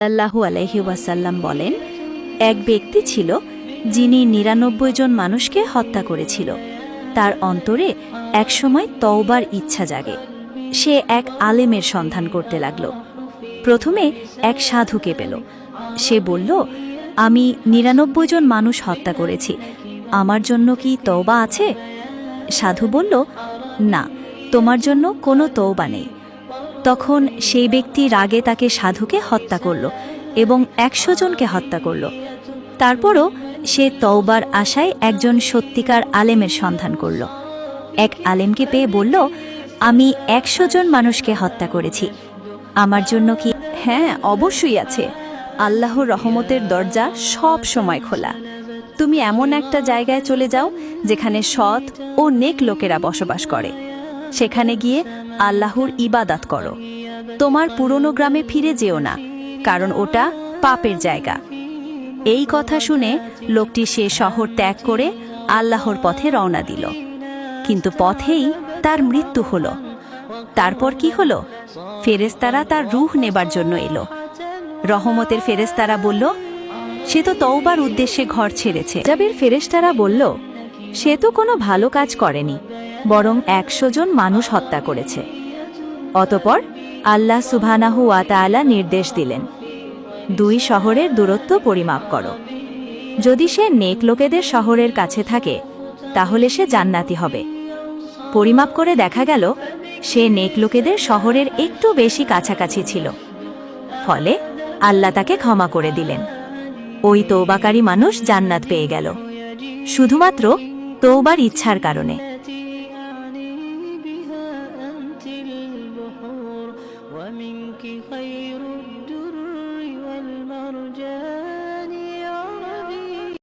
সাল্লাল্লাহু আলাইহি ওয়াসাল্লাম বলেন, এক ব্যক্তি ছিল যিনি ৯৯ জন মানুষকে হত্যা করেছিল। তার অন্তরে একসময় তওবার ইচ্ছা জাগে। সে এক আলেমের সন্ধান করতে লাগল। প্রথমে এক সাধুকে পেল। সে বলল, আমি ৯৯ জন মানুষ হত্যা করেছি, আমার জন্য কি তওবা আছে? সাধু বলল, না, তোমার জন্য কোনো তওবা নেই। তখন সেই ব্যক্তি রাগে তাকে সাধুকে হত্যা করল এবং ১০০ জনকে হত্যা করল। তারপরও সে তওবার আশায় একজন সত্যিকার আলেমের সন্ধান করল। এক আলেমকে পেয়ে বলল, আমি ১০০ জন মানুষকে হত্যা করেছি, আমার জন্য কি? হ্যাঁ, অবশ্যই আছে। আল্লাহর রহমতের দরজা সব সময় খোলা। তুমি এমন একটা জায়গায় চলে যাও যেখানে সৎ ও নেক লোকেরা বসবাস করে। সেখানে গিয়ে আল্লাহর ইবাদত করো। তোমার পুরনো গ্রামে ফিরে যেও না, কারণ ওটা পাপের জায়গা। এই কথা শুনে লোকটি সে শহর ত্যাগ করে আল্লাহর পথে রওনা দিল। কিন্তু পথেই তার মৃত্যু হলো। তারপর কি হলো? ফেরেশতারা তার রূহ নেবার জন্য এলো। রহমতের ফেরেশতারা বলল, সে তো তওবার উদ্দেশ্যে ঘর ছেড়েছে। আযাবের ফেরেশতারা বলল, সে তো কোনো ভালো কাজ করেনি, বরং ১০০ জন মানুষ হত্যা করেছে। অতঃপর আল্লাহ সুবহানাহু ওয়া তাআলা নির্দেশ দিলেন, ২ শহরের দূরত্ব পরিমাপ করো। যদি সে নেক লোকেদের শহরের কাছে থাকে তাহলে সে জান্নাতি হবে। পরিমাপ করে দেখা গেল সে নেক লোকেদের শহরের একটু বেশি কাছাকাছি ছিল। ফলে আল্লাহ তাকে ক্ষমা করে দিলেন। ওই তওবাকারী মানুষ জান্নাত পেয়ে গেল, শুধুমাত্র তওবার ইচ্ছার কারণে।